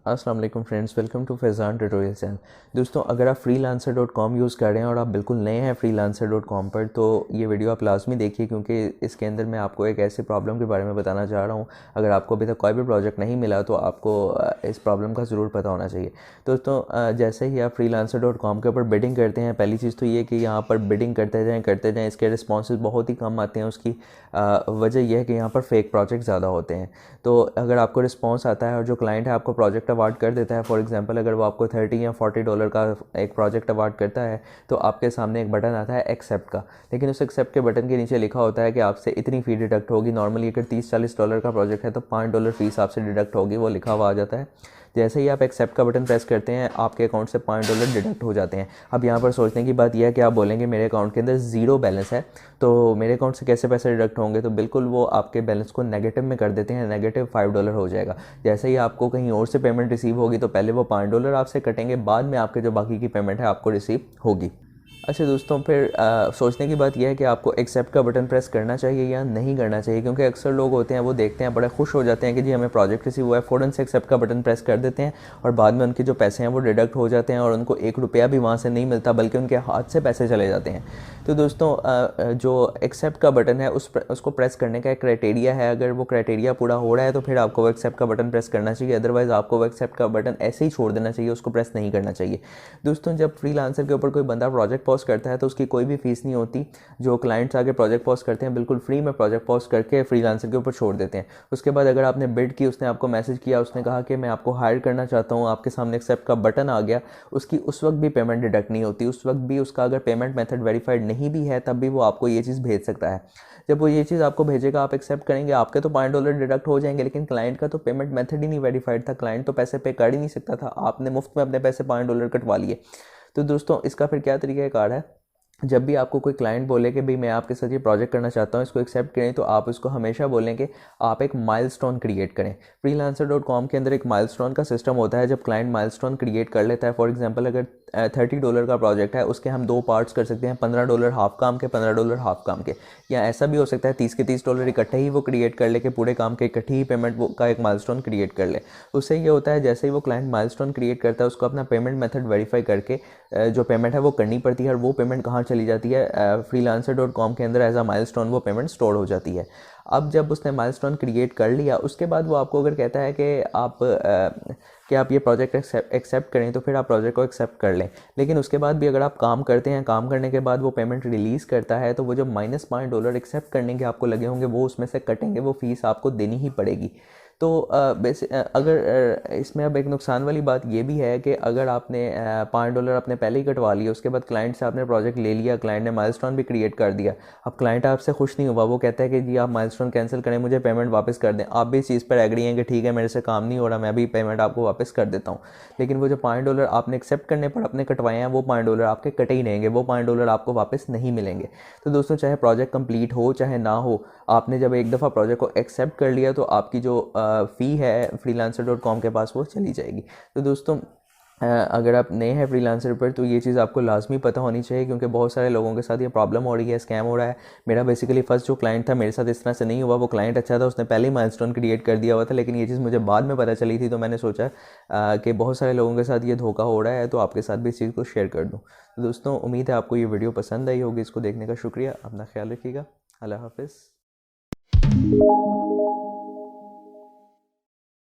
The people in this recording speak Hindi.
अस्सलाम वालेकुम friends, welcome to Faizan tutorial channel. दोस्तों, अगर आप freelancer.com यूज़ कर रहे हैं और आप बिल्कुल नए हैं freelancer.com पर, तो ये वीडियो आप लाजमी देखिए, क्योंकि इसके अंदर मैं आपको एक ऐसे प्रॉब्लम के बारे में बताना चाह रहा हूँ। अगर आपको अभी तक कोई भी प्रोजेक्ट नहीं मिला तो आपको इस प्रॉब्लम का ज़रूर पता होना चाहिए। दोस्तों, जैसे ही आप freelancer.com के ऊपर बिडिंग करते हैं, पहली चीज़ तो ये कि यहाँ पर बिडिंग करते जाएँ। इसके रिस्पॉन्सेज बहुत ही कम आते हैं। उसकी वजह यह है कि यहाँ पर फेक प्रोजेक्ट ज़्यादा होते हैं। तो अगर आपको रिस्पॉन्स आता है और जो क्लाइंट है आपको प्रोजेक्ट अवार्ड कर देता है, फॉर एग्जांपल अगर वो आपको $30 या $40 का एक प्रोजेक्ट अवार्ड करता है, तो आपके सामने एक बटन आता है एक्सेप्ट का। लेकिन उस एक्सेप्ट के बटन के नीचे लिखा होता है कि आपसे इतनी फ़ी डिडक्ट होगी। नॉर्मली अगर $30-40 का प्रोजेक्ट है तो $5 फ़ीस आपसे डिडक्ट होगी, वो लिखा हुआ आ जाता है। जैसे ही आप एक्सेप्ट का बटन प्रेस करते हैं, आपके अकाउंट से $5 डिडक्ट हो जाते हैं। अब यहाँ पर सोचने की बात यह है कि आप बोलेंगे मेरे अकाउंट के अंदर ज़ीरो बैलेंस है, तो मेरे अकाउंट से कैसे पैसे डिडक्ट होंगे? तो बिल्कुल वो आपके बैलेंस को नेगेटिव में कर देते हैं, नेगेटिव $5 हो जाएगा। जैसे ही आपको कहीं और से पेमेंट रिसीव होगी तो पहले वो $5 आपसे कटेंगे, बाद में आपके जो बाकी की पेमेंट है आपको रिसीव होगी। अच्छा दोस्तों, फिर सोचने की बात यह है कि आपको एक्सेप्ट का बटन प्रेस करना चाहिए या नहीं करना चाहिए, क्योंकि अक्सर लोग होते हैं वो देखते हैं, बड़े खुश हो जाते हैं कि जी हमें प्रोजेक्ट रिसीव हुआ है, फ़ौरन से एक्सेप्ट का बटन प्रेस कर देते हैं और बाद में उनके जो पैसे हैं वो डिडक्ट हो जाते हैं और उनको ₹1 भी वहाँ से नहीं मिलता, बल्कि उनके हाथ से पैसे चले जाते हैं। तो दोस्तों, जो एक्सेप्ट का बटन है उसको प्रेस करने का एक क्राइटेरिया है। अगर वो क्राइटेरिया पूरा हो रहा है तो फिर आपको वो एक्सेप्ट का बटन प्रेस करना चाहिए, अदरवाइज़ आपको वो एक्सेप्ट का बटन ऐसे ही छोड़ देना चाहिए, उसको प्रेस नहीं करना चाहिए। दोस्तों, जब फ्रीलांसर के ऊपर कोई बंदा प्रोजेक्ट पोस्ट करता है तो उसकी कोई भी फीस नहीं होती। जो क्लाइंट्स आगे प्रोजेक्ट पोस्ट करते हैं बिल्कुल फ्री में प्रोजेक्ट पोस्ट करके फ्रीलांसर के ऊपर छोड़ देते हैं। उसके बाद अगर आपने बिड की, उसने आपको मैसेज किया, उसने कहा कि मैं आपको हायर करना चाहता हूँ, आपके सामने एक्सेप्ट का बटन आ गया, उसकी उस वक्त भी पेमेंट डिडक्ट नहीं होती। उस वक्त भी उसका अगर पेमेंट मेथड वेरीफाइड नहीं भी है तब भी वो आपको ये चीज़ भेज सकता है। जब वो ये चीज़ आपको भेजेगा, आप एक्सेप्ट करेंगे, आपके तो $5 डिडक्ट हो जाएंगे, लेकिन क्लाइंट का तो पेमेंट मेथड ही नहीं वेरीफाइड था। क्लाइंट तो पैसे पे कर ही नहीं सकता था, आपने मुफ्त में अपने पैसे $5 कटवा लिए। तो दोस्तों, इसका फिर क्या तरीक़ाकार है? जब भी आपको कोई क्लाइंट बोले कि भाई मैं आपके साथ ये प्रोजेक्ट करना चाहता हूँ, इसको एक्सेप्ट करें, तो आप उसको हमेशा बोलें कि आप एक माइलस्टोन क्रिएट करें। freelancer.com के अंदर एक माइलस्टोन का सिस्टम होता है। जब क्लाइंट माइलस्टोन क्रिएट कर लेता है, फॉर एग्जांपल अगर $30 का प्रोजेक्ट है, उसके हम दो पार्ट्स कर सकते हैं, $15 हाफ काम के, $15 हाफ काम के, या ऐसा भी हो सकता है 30 के $30 इकट्ठे ही वो क्रिएट कर ले, कि पूरे काम के इकट्ठी ही पेमेंट का एक माइलस्टोन क्रिएट कर ले। उससे ये होता है, जैसे ही वो क्लाइंट माइलस्टोन क्रिएट करता है, उसको अपना पेमेंट मेथड वेरीफाई करके जो पेमेंट है वो करनी पड़ती है, और वो पेमेंट कहाँ चली जाती है? freelancer.com के अंदर एज अ माइलस्टोन वो पेमेंट स्टोर हो जाती है। अब जब उसने माइलस्टोन क्रिएट कर लिया, उसके बाद वो आपको अगर कहता है कि आप ये प्रोजेक्ट एक्सेप्ट करें, तो फिर आप प्रोजेक्ट को एक्सेप्ट कर लें। लेकिन उसके बाद भी अगर आप काम करते हैं, काम करने के बाद वो पेमेंट रिलीज़ करता है, तो वो जो -$5 एक्सेप्ट करने के आपको लगे होंगे वो उसमें से कटेंगे, वो फ़ीस आपको देनी ही पड़ेगी। तो अगर इसमें अब एक नुकसान वाली बात ये भी है कि अगर आपने $5 अपने पहले ही कटवा लिए, उसके बाद क्लाइंट से आपने प्रोजेक्ट ले लिया, क्लाइंट ने माइलस्टोन भी क्रिएट कर दिया, अब क्लाइंट आपसे खुश नहीं हुआ, वो कहता है कि जी आप माइलस्टोन कैंसिल करें, मुझे पेमेंट वापस कर दें। आप भी इस चीज़ पर एग्री हैं कि ठीक है, मेरे से काम नहीं हो रहा, मैं भी पेमेंट आपको वापस कर देता हूँ। लेकिन वो जो $5 आपने एक्सेप्ट करने पर अपने कटवाए हैं, वो $5 आपके कटे ही रहेंगे, वो $5 आपको वापस नहीं मिलेंगे। तो दोस्तों, चाहे प्रोजेक्ट कंप्लीट हो चाहे ना हो, आपने जब एक दफ़ा प्रोजेक्ट को एक्सेप्ट कर लिया तो आपकी जो फ़ी है freelancer.com के पास वो चली जाएगी। तो दोस्तों, अगर आप नए हैं फ्रीलांसर पर, तो ये चीज़ आपको लाजमी पता होनी चाहिए, क्योंकि बहुत सारे लोगों के साथ ये प्रॉब्लम हो रही है, स्कैम हो रहा है। मेरा बेसिकली फर्स्ट जो क्लाइंट था, मेरे साथ इस तरह से नहीं हुआ। वो क्लाइंट अच्छा था, उसने पहले ही माइलस्टोन क्रिएट कर दिया हुआ था, लेकिन ये चीज़ मुझे बाद में पता चली थी, तो मैंने सोचा कि बहुत सारे लोगों के साथ ये धोखा हो रहा है, तो आपके साथ भी इस चीज़ को शेयर कर दूँ। तो दोस्तों, उम्मीद है आपको ये वीडियो पसंद आई होगी। इसको देखने का शुक्रिया, अपना ख्याल रखिएगा, अल्लाह हाफिज़।